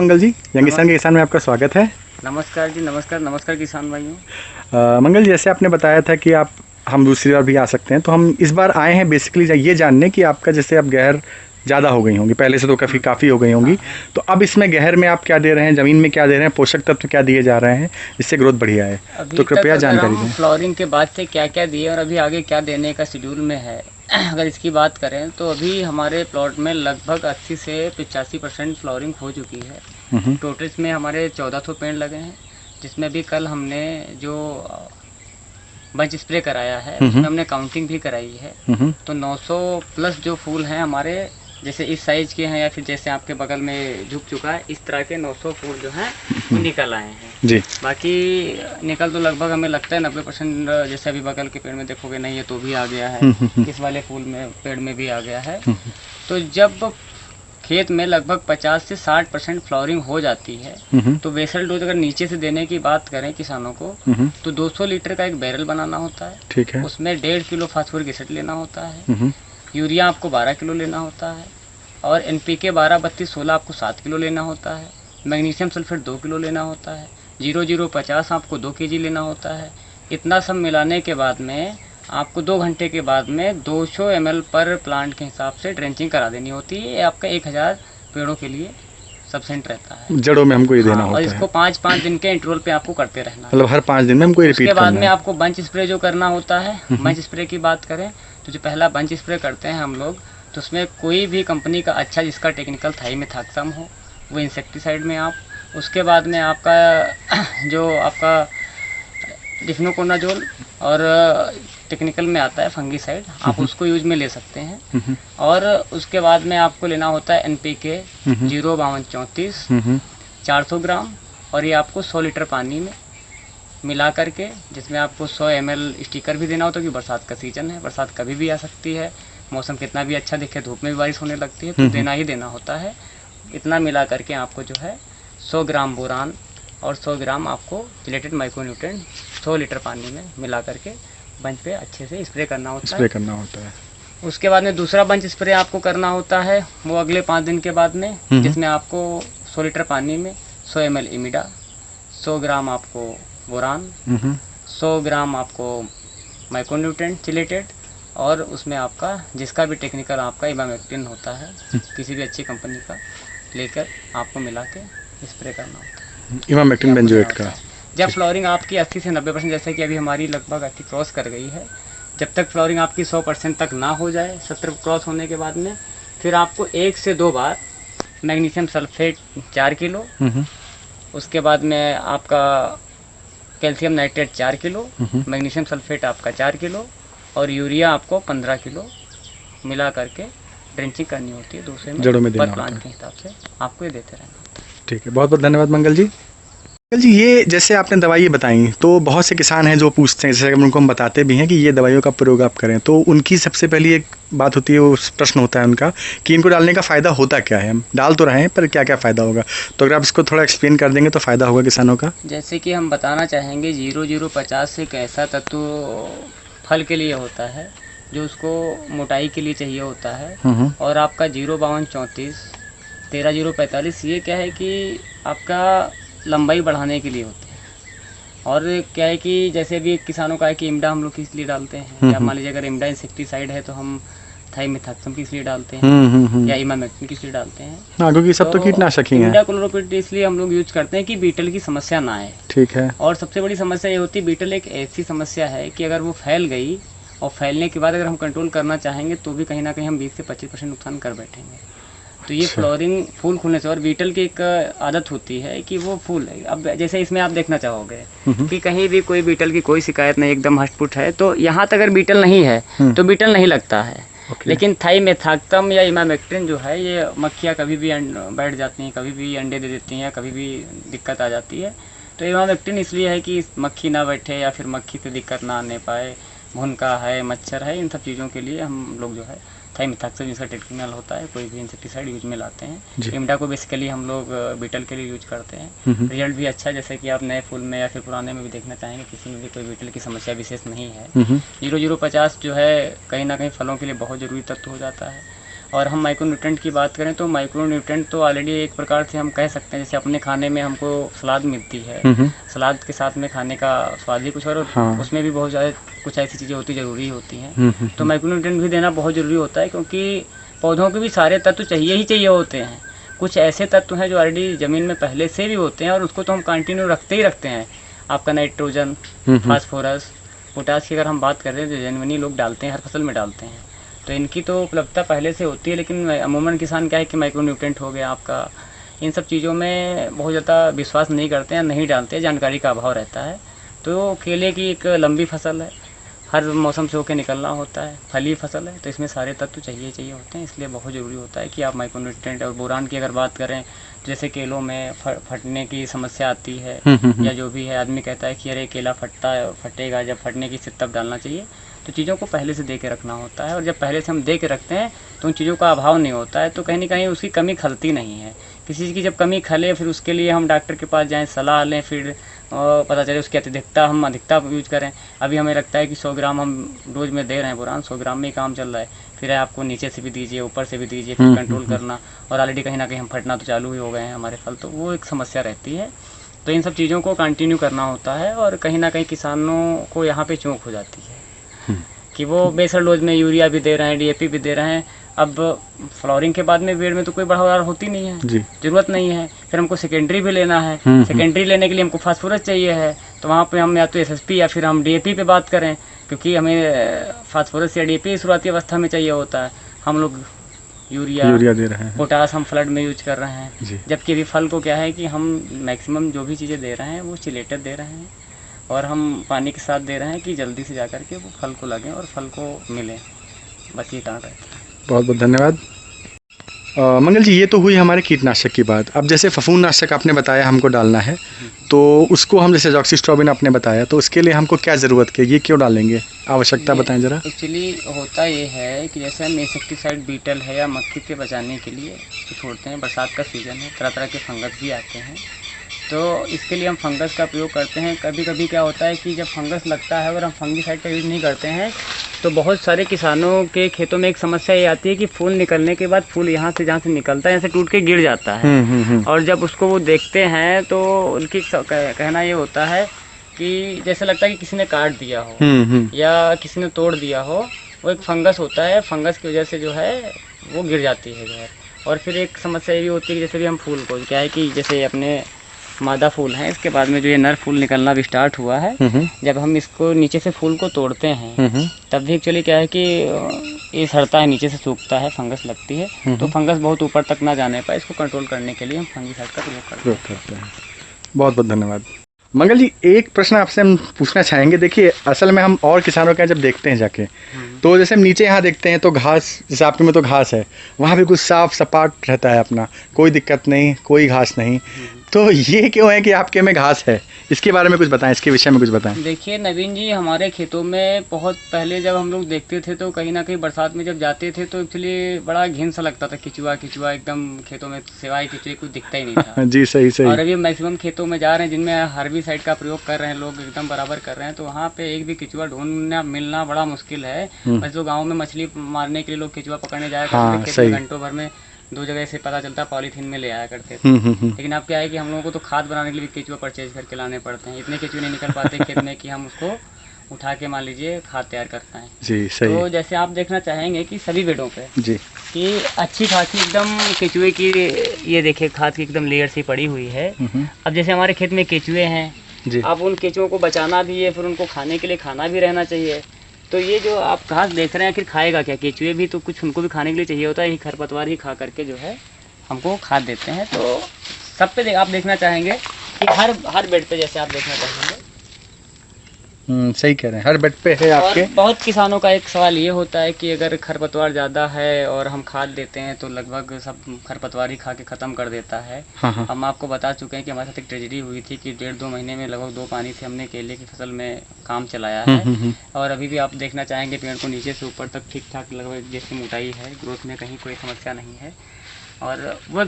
मंगल जी, young किसान के किसान में आपका स्वागत है। नमस्कार जी, नमस्कार नमस्कार किसान भाइयों। मंगल जी, जैसे आपने बताया था कि आप हम दूसरी बार भी आ सकते हैं, तो हम इस बार आए हैं बेसिकली ये जानने कि आपका जैसे अब गहर ज़्यादा हो गई होंगी, पहले से तो काफ़ी हो गई होंगी। हाँ हाँ। तो अब इसमें गहर में आप क्या दे रहे हैं, ज़मीन में क्या दे रहे हैं, पोषक तत्व क्या दिए जा रहे हैं जिससे ग्रोथ बढ़िया है, तो अभी तक कृपया अगर जानकारी हम दें। फ्लोरिंग के बाद से क्या क्या दिए और अभी आगे क्या देने का शेड्यूल में है अगर इसकी बात करें तो अभी हमारे प्लॉट में लगभग 80 से 85% फ्लोरिंग हो चुकी है। टोटल इसमें हमारे 1400 पेड़ लगे हैं, जिसमें भी कल हमने जो बंच स्प्रे कराया है उसमें हमने काउंटिंग भी कराई है। तो 900 प्लस जो फूल हैं हमारे, जैसे इस साइज के हैं या फिर जैसे आपके बगल में झुक चुका है, इस तरह के 900 फूल जो हैं वो निकल आए हैं जी। बाकी निकल तो लगभग हमें लगता है 90%, जैसे अभी बगल के पेड़ में देखोगे नहीं है तो भी आ गया है, इस वाले फूल में पेड़ में भी आ गया है। तो जब खेत में लगभग 50 से 60% फ्लावरिंग हो जाती है तो बेसल डोज अगर नीचे से देने की बात करें किसानों को तो 200 लीटर का एक बैरल बनाना होता है। ठीक है। उसमें 1.5 किलो फास्फोरिक एसिड लेना होता है, यूरिया आपको 12 किलो लेना होता है, और NPK 12-32-16 आपको 7 किलो लेना होता है, मैग्नीशियम सल्फेट 2 किलो लेना होता है, 0050 आपको 2 kg लेना होता है। इतना सब मिलाने के बाद में आपको 2 घंटे के बाद में 200 ml पर प्लांट के हिसाब से ड्रेंचिंग करा देनी होती है। ये आपका 1000 पेड़ों के लिए सफिशिएंट रहता है। जड़ों में हमको ये देना और होता इसको है। 5-5 दिन के इंटरवल पे आपको करते रहना है। मतलब हर 5 दिन में हमको ये रिपीट उसके बाद करना में है। आपको बंच स्प्रे जो करना होता है, बंच स्प्रे की बात करें तो जो पहला बंच स्प्रे करते हैं हम लोग, तो उसमें कोई भी कंपनी का अच्छा जिसका टेक्निकल थाइमेथाक्सम हो वो इंसेक्टिसाइड में आप, उसके बाद में आपका जो आपका डिफ्नोकोनाजोल और टेक्निकल में आता है फंगीसाइड, आप उसको यूज में ले सकते हैं। और उसके बाद में आपको लेना होता है NPK 05234 400 ग्राम, और ये आपको 100 लीटर पानी में मिला करके, जिसमें आपको 100 ml स्टिकर भी देना होता है, क्योंकि बरसात का सीजन है, बरसात कभी भी आ सकती है, मौसम कितना भी अच्छा दिखे धूप में भी बारिश होने लगती है, तो देना ही देना होता है। इतना मिला करके आपको जो है 100 ग्राम बोरान और 100 ग्राम आपको चिलेटेड माइक्रोन्यूट्रेंट 100 लीटर पानी में मिला करके बंच पे अच्छे से स्प्रे करना होता है। स्प्रे करना होता है। उसके बाद में दूसरा बंच स्प्रे आपको करना होता है वो अगले 5 दिन के बाद में, जिसमें आपको 100 लीटर पानी में 100 ml इमिडा, 100 ग्राम आपको बोरान, 100 ग्राम आपको माइक्रोन्यूट्रेंट चिलेटेड, और उसमें आपका जिसका भी टेक्निकल आपका इमामेक्टिन होता है किसी भी अच्छी कंपनी का, लेकर आपको मिला के स्प्रे करना होता है। इमामेक्टिन बेंजोएट का। जब फ्लोरिंग आपकी 80 से 90%, जैसे कि अभी हमारी लगभग 80 क्रॉस कर गई है, जब तक फ्लोरिंग आपकी 100% तक ना हो जाए, 70 क्रॉस होने के बाद में फिर आपको 1 से 2 बार मैग्नीशियम सल्फेट 4 किलो, उसके बाद में आपका calcium nitrate 4 kilo, magnesium sulphate आपका 4 किलो, और यूरिया आपको 15 किलो मिला करके ड्रेंचिंग करनी होती है दूसरे में, जड़ों में देना पर होता प्लांट है। के हिसाब से आपको ये देते रहना होता है। ठीक है, बहुत बहुत धन्यवाद मंगल जी। मंगल जी, ये जैसे आपने दवाई बताई तो बहुत से किसान हैं जो पूछते हैं, जैसे उनको हम बताते भी हैं कि ये दवाइयों का प्रयोग आप करें, तो उनकी सबसे पहली एक बात होती है, वो प्रश्न होता है उनका कि इनको डालने का फ़ायदा होता क्या है। हम डाल तो रहे हैं पर क्या क्या फ़ायदा होगा, तो अगर आप इसको थोड़ा एक्सप्लेन कर देंगे तो फ़ायदा होगा किसानों का। जैसे कि हम बताना चाहेंगे 0050 एक ऐसा तत्व फल के लिए होता है जो उसको मोटाई के लिए चाहिए होता है, और आपका 05234 13045 ये क्या है कि आपका लंबाई बढ़ाने के लिए होती है। और क्या है कि जैसे भी किसानों का है कि इमडा हम लोग किस लिए डालते हैं, या मान लीजिए अगर इमडा इंसेक्टिसाइड है तो हम थाइमेथाक्सम किस लिए डालते हैं, या इमामेक्टिन किस लिए डालते हैं। हाँ, क्योंकि सब तो कीटनाशक ही हैं। इमिडाक्लोप्रिड इसलिए हम लोग यूज करते हैं कि बीटल की समस्या ना आए। ठीक है। और सबसे बड़ी समस्या ये होती है, बीटल एक ऐसी समस्या है कि अगर वो फैल गई और फैलने के बाद अगर हम कंट्रोल करना चाहेंगे तो भी कहीं ना कहीं हम 20 से 25% नुकसान कर बैठेंगे। तो ये फ्लोरिंग फूल खुलने से, और बीटल की एक आदत होती है कि वो फूल है, अब जैसे इसमें आप देखना चाहोगे कि कहीं भी कोई बीटल की कोई शिकायत नहीं, एकदम हष्टपुष्ट है, तो यहाँ तक अगर बीटल नहीं है तो बीटल नहीं लगता है। लेकिन थाइमेथाक्सम या इमामेक्टिन जो है, ये मक्खियाँ कभी भी बैठ जाती हैं, कभी भी अंडे दे देती हैं, कभी भी दिक्कत आ जाती है। तो इमामेक्टिन इसलिए है कि मक्खी ना बैठे या फिर मक्खी से दिक्कत ना आने पाए, भुनका है, मच्छर है, इन सब चीज़ों के लिए हम लोग जो है थाइमेथाक्सम जिसका टेक्निकल होता है कोई भी इंसेक्टिसाइड यूज में लाते हैं। इमडा को बेसिकली हम लोग बीटल के लिए यूज करते हैं। रिजल्ट भी अच्छा है, जैसे कि आप नए फूल में या फिर पुराने में भी देखना चाहेंगे, किसी में भी कोई बीटल की समस्या विशेष नहीं है। 0050 जो है कहीं ना कहीं फलों के लिए बहुत ज़रूरी तत्व हो जाता है। और हम माइक्रोन्यूट्रेंट की बात करें तो माइक्रोन्यूट्रेंट तो ऑलरेडी एक प्रकार से हम कह सकते हैं, जैसे अपने खाने में हमको सलाद मिलती है, सलाद के साथ में खाने का स्वाद ही कुछ और हाँ। उसमें भी बहुत ज़्यादा कुछ ऐसी चीज़ें होती ज़रूरी होती हैं। हम्म। तो माइक्रोन्यूट्रेंट भी देना बहुत ज़रूरी होता है, क्योंकि पौधों के भी सारे तत्व चाहिए ही चाहिए होते हैं। कुछ ऐसे तत्व हैं जो ऑलरेडी ज़मीन में पहले से भी होते हैं और उसको तो हम कंटिन्यू रखते ही रखते हैं। आपका नाइट्रोजन, फास्फोरस, पोटास की अगर हम बात करें तो जेनुइनली लोग डालते हैं, हर फसल में डालते हैं, तो इनकी तो उपलब्धता पहले से होती है। लेकिन अमूमन किसान क्या है कि माइक्रोन्यूट्रेंट हो गया आपका, इन सब चीज़ों में बहुत ज़्यादा विश्वास नहीं करते हैं, नहीं डालते हैं, जानकारी का अभाव रहता है। तो केले की एक लंबी फसल है, हर मौसम से होकर निकलना होता है, फली फसल है, तो इसमें सारे तत्व चाहिए होते हैं। इसलिए बहुत ज़रूरी होता है कि आप माइक्रोन्यूट्रेंट और बोरान की अगर बात करें, जैसे केलों में फटने की समस्या आती है या जो भी है, आदमी कहता है कि अरे केला फटेगा, जब फटने की स्थिति तब डालना चाहिए। तो चीज़ों को पहले से दे के रखना होता है, और जब पहले से हम दे के रखते हैं तो उन चीज़ों का अभाव नहीं होता है, तो कहीं ना कहीं उसकी कमी खलती नहीं है। किसी चीज़ की जब कमी खले फिर उसके लिए हम डॉक्टर के पास जाएं, सलाह लें, फिर पता चले उसकी हम अधिकता यूज करें। अभी हमें लगता है कि 100 ग्राम हम रोज़ में दे रहे हैं बोरान, 100 ग्राम में ही काम चल रहा है, फिर आपको नीचे से भी दीजिए, ऊपर से भी दीजिए, फिर कंट्रोल करना, और ऑलरेडी कहीं ना कहीं हम फटना तो चालू ही हो गए हैं हमारे फल, तो वो एक समस्या रहती है। तो इन सब चीज़ों को कंटिन्यू करना होता है, और कहीं ना कहीं किसानों को यहाँ पे चूक हो जाती है कि वो बेसल डोज में यूरिया भी दे रहे हैं, DAP भी दे रहे हैं। अब फ्लावरिंग के बाद में पेड़ में तो कोई बढ़ाव होती नहीं है, जरूरत नहीं है, फिर हमको सेकेंडरी भी लेना है, सेकेंडरी लेने के लिए हमको फास्फोरस चाहिए है, तो वहाँ पे हम या तो SSP या फिर हम DAP पे बात करें, क्योंकि हमें फास्फोरस या DAP शुरुआती अवस्था में चाहिए होता है। हम लोग यूरिया दे रहे हैं, पोटास हम फ्लड में यूज कर रहे हैं, जबकि अभी फल को क्या है कि हम मैक्सिमम जो भी चीज़ें दे रहे हैं वो चिलेटेड दे रहे हैं, और हम पानी के साथ दे रहे हैं कि जल्दी से जाकर के वो फल को लगें और फल को मिले। बस ये काम रहता है। बहुत बहुत धन्यवाद। मंगल जी, ये तो हुई हमारे कीटनाशक की बात। अब जैसे फफूंदनाशक आपने बताया हमको डालना है, तो उसको हम जैसे डॉक्सीस्ट्रोबिन आपने बताया, तो उसके लिए हमको क्या ज़रूरत है, ये क्यों डालेंगे, आवश्यकता बताएं ज़रा। एक्चुअली होता ये है कि जैसे हम इंसेक्टिसाइड बीटल है या मक्खी से बचाने के लिए छोड़ते हैं, बरसात का सीज़न है, तरह तरह के फंगस भी आते हैं, तो इसके लिए हम फंगस का प्रयोग करते हैं। कभी कभी क्या होता है कि जब फंगस लगता है और हम फंगीसाइड का यूज़ नहीं करते हैं, तो बहुत सारे किसानों के खेतों में एक समस्या ये आती है कि फूल निकलने के बाद फूल यहाँ से जहाँ से निकलता है, यहाँ से टूट के गिर जाता है, और जब उसको वो देखते हैं तो उनकी कहना ये होता है कि जैसे लगता है कि किसी ने काट दिया हो या किसी ने तोड़ दिया हो। वो एक फंगस होता है, फंगस की वजह से जो है वो गिर जाती है जो है। और फिर एक समस्या ये भी होती है कि जैसे भी हम फूल को क्या है कि जैसे अपने मादा फूल है, इसके बाद में जो ये नर फूल निकलना भी स्टार्ट हुआ है, जब हम इसको नीचे से फूल को तोड़ते हैं तब भी एक्चुअली क्या है कि ये सड़ता है, नीचे से सूखता है, फंगस लगती है, तो फंगस बहुत ऊपर तक ना जाने पाए, इसको कंट्रोल करने के लिए हम फंगीसाइड का प्रयोग करते हैं। बहुत बहुत धन्यवाद। मंगल जी, एक प्रश्न आपसे हम पूछना चाहेंगे। देखिए, असल में हम और किसानों के यहाँ जब देखते हैं जाके, तो जैसे हम नीचे यहाँ देखते हैं तो घास, जैसे आपके में तो घास है, वहाँ भी कुछ साफ सपाट रहता है अपना, कोई दिक्कत नहीं, कोई घास नहीं, तो ये क्यों है कि आपके में घास है? इसके बारे में कुछ बताएं, इसके विषय में कुछ बताएं। देखिए नवीन जी, हमारे खेतों में बहुत पहले जब हम लोग देखते थे तो कहीं ना कहीं बरसात में जब जाते थे तो एक्चुअली बड़ा घिन सा लगता था, किचुआ किचुआ एकदम खेतों में, सिवाय किचुए कुछ दिखता ही नहीं था। जी सही सही। और अभी मैक्सिमम खेतों में जा रहे हैं जिनमें हर्बिसाइड का प्रयोग कर रहे हैं लोग, एकदम बराबर कर रहे हैं, तो वहाँ पे एक भी किचुआ ढूंढना मिलना बड़ा मुश्किल है। बस जो गाँव में मछली मारने के लिए लोग किचुआ पकड़ने जाया करते थे, घंटों भर में 2 जगह से पता चलता पॉलीथीन में ले आया करते थे। लेकिन अब क्या है कि हम लोगों को तो खाद बनाने के लिए केचुआ परचेज करके लाने पड़ते हैं, इतने केचुए नहीं निकल पाते खेत में कि हम उसको उठा के मान लीजिए खाद तैयार करते हैं। जी सही। तो जैसे आप देखना चाहेंगे कि सभी बेडों पे जी कि अच्छी खासी एकदम केचुए की, ये देखिए खाद की एकदम लेयर सी पड़ी हुई है। अब जैसे हमारे खेत में केचुए हैं, अब उन केचुओं को बचाना भी है, फिर उनको खाने के लिए खाना भी रहना चाहिए। तो ये जो आप घास देख रहे हैं, आखिर खाएगा क्या? केचुए भी तो कुछ उनको भी खाने के लिए चाहिए होता है, ये खरपतवार ही खा करके जो है हमको खाद देते हैं। तो सब पे आप देखना चाहेंगे कि हर बेड पे जैसे आप देखना चाहेंगे। सही कह रहे हैं, हर बेड पे है आपके। और बहुत किसानों का एक सवाल ये होता है कि अगर खरपतवार ज़्यादा है और हम खाद देते हैं तो लगभग सब खरपतवार ही खा के ख़त्म कर देता है। हम आपको बता चुके हैं कि हमारे साथ एक ट्रेजेडी हुई थी कि 1.5-2 महीने में लगभग 2 पानी से हमने केले की फसल में काम चलाया है। और अभी भी आप देखना चाहेंगे पेड़ को नीचे से ऊपर तक ठीक ठाक लगभग जैसी मोटाई है, ग्रोथ में कहीं कोई समस्या नहीं है। और वो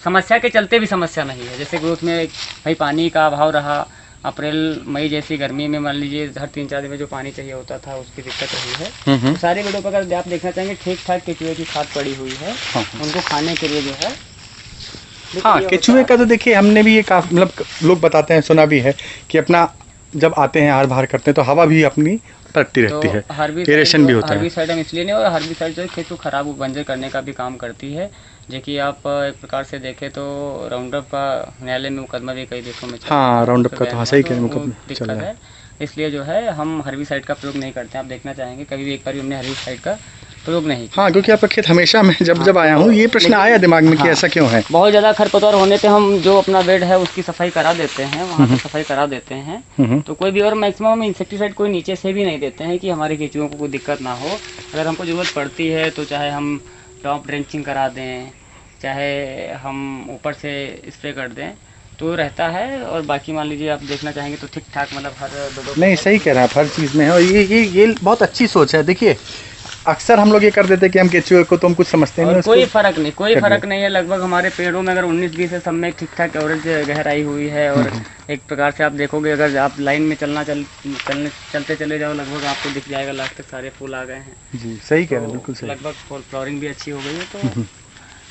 समस्या के चलते भी समस्या नहीं है, जैसे ग्रोथ में भाई पानी का अभाव रहा, अप्रैल मई जैसी गर्मी में मान लीजिए हर 3-4 दिन में जो पानी चाहिए होता था उसकी दिक्कत रही है। तो सारी वीडियो पर अगर आप देखना चाहेंगे ठीक ठाक केचुए की खाद पड़ी हुई है, उनको खाने के लिए जो है। हाँ, केचुए का तो देखिए हमने भी ये काफ़ी मतलब लोग बताते हैं, सुना भी है कि अपना जब आते हैं आर बाहर करते हैं तो हवा भी अपनी पड़ती रहती है, एरेशन भी होता है। हर्बिसाइड हम इसलिए नहीं, और हर्बिसाइड जो है खेत को खराब बंजर करने का भी काम करती है। जो कि आप एक प्रकार से देखें तो राउंडअप का न्यायालय में मुकदमा भी कई देशों में चल रहा है। हाँ, राउंडअप का तो हाँ सही कह रहे हैं, वो मुकदमा चल दिक्कत रहा है। है। इसलिए जो है हम हर्बिसाइड का प्रयोग नहीं करते हैं। आप देखना चाहेंगे कभी भी एक बार हमने हर्बिसाइड का प्रयोग नहीं किया। हाँ, क्योंकि आपका खेत हमेशा मैं जब आया हूँ ये प्रश्न आया दिमाग में कि ऐसा क्यों है। बहुत ज़्यादा खरपतवार होने पे हम जो अपना बेड है उसकी सफाई करा देते हैं, वहाँ पे सफाई करा देते हैं। तो कोई भी, और मैक्सिमम हम इंसेक्टिसाइड कोई नीचे से भी नहीं देते हैं कि हमारे केंचुओं को कोई दिक्कत ना हो। अगर हमको ज़रूरत पड़ती है तो चाहे हम टॉप ड्रेंचिंग करा दें, चाहे हम ऊपर से स्प्रे कर दें तो रहता है। और बाकी मान लीजिए आप देखना चाहेंगे तो ठीक ठाक मतलब हर दो नहीं, सही कह रहे हैं आप, हर चीज़ में है। और ये बहुत अच्छी सोच है। देखिए अक्सर हम लोग ये कर देते हैं कि हम केचुए को तो हम कुछ समझते नहीं, कोई फर्क नहीं है। लगभग हमारे पेड़ों में अगर 19-20 है, सब में ठीक ठाक एवरेज गहराई हुई है। और एक प्रकार से आप देखोगे, अगर आप लाइन में चलते चले जाओ, लगभग आपको दिख जाएगा लास्ट तक सारे फूल आ गए हैं। जी सही कह रहे हैं, बिल्कुल सही। लगभग फ्लावरिंग भी अच्छी हो गई है।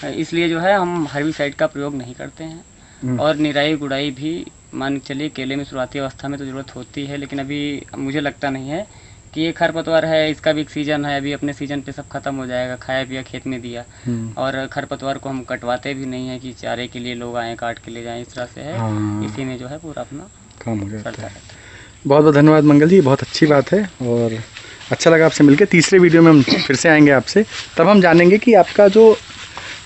तो इसलिए जो है हम हर्बिसाइड का प्रयोग नहीं करते हैं। और निराई गुड़ाई भी मान के चलिए केले में शुरुआती अवस्था में तो ज़रूरत होती है, लेकिन अभी मुझे लगता नहीं है कि ये खरपतवार है, इसका भी एक सीज़न है। अभी अपने सीज़न पे सब खत्म हो जाएगा, खाया पिया खेत में दिया। और खरपतवार को हम कटवाते भी नहीं है कि चारे के लिए लोग आएँ काट के ले जाएँ, इस तरह से है। इसी में जो है पूरा अपना काम हो जाता है। है। बहुत बहुत धन्यवाद मंगल जी, बहुत अच्छी बात है और अच्छा लगा आपसे मिलकर। तीसरे वीडियो में हम फिर से आएंगे आपसे, तब हम जानेंगे कि आपका जो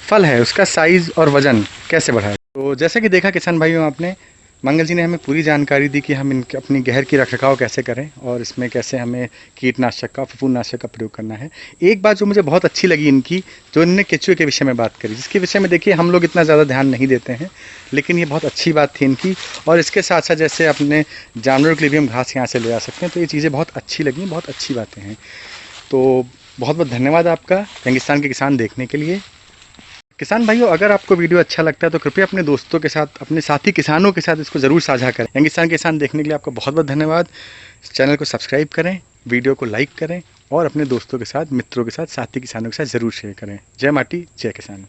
फल है उसका साइज़ और वज़न कैसे बढ़ाए। तो जैसे कि देखा किसान भाइयों, आपने मंगल जी ने हमें पूरी जानकारी दी कि हम इनके अपनी गहर की रखरखाव कैसे करें और इसमें कैसे हमें कीटनाशक का, फफूंदनाशक का प्रयोग करना है। एक बात जो मुझे बहुत अच्छी लगी इनकी, जो इन्होंने केचुए के विषय में बात करी, जिसके विषय में देखिए हम लोग इतना ज़्यादा ध्यान नहीं देते हैं, लेकिन ये बहुत अच्छी बात थी इनकी। और इसके साथ साथ जैसे अपने जानवरों के लिए भी हम घास यहाँ से ले आ सकते हैं, तो ये चीज़ें बहुत अच्छी लगी, बहुत अच्छी बातें हैं। तो बहुत बहुत धन्यवाद आपका रेगिस्तान के किसान देखने के लिए। किसान भाइयों, अगर आपको वीडियो अच्छा लगता है तो कृपया अपने दोस्तों के साथ, अपने साथी किसानों के साथ इसको ज़रूर साझा करें। रेगिस्तान के किसान देखने के लिए आपका बहुत बहुत धन्यवाद। चैनल को सब्सक्राइब करें, वीडियो को लाइक करें और अपने दोस्तों के साथ, मित्रों के साथ, साथी किसानों के साथ ज़रूर शेयर करें। जय माटी, जय किसान।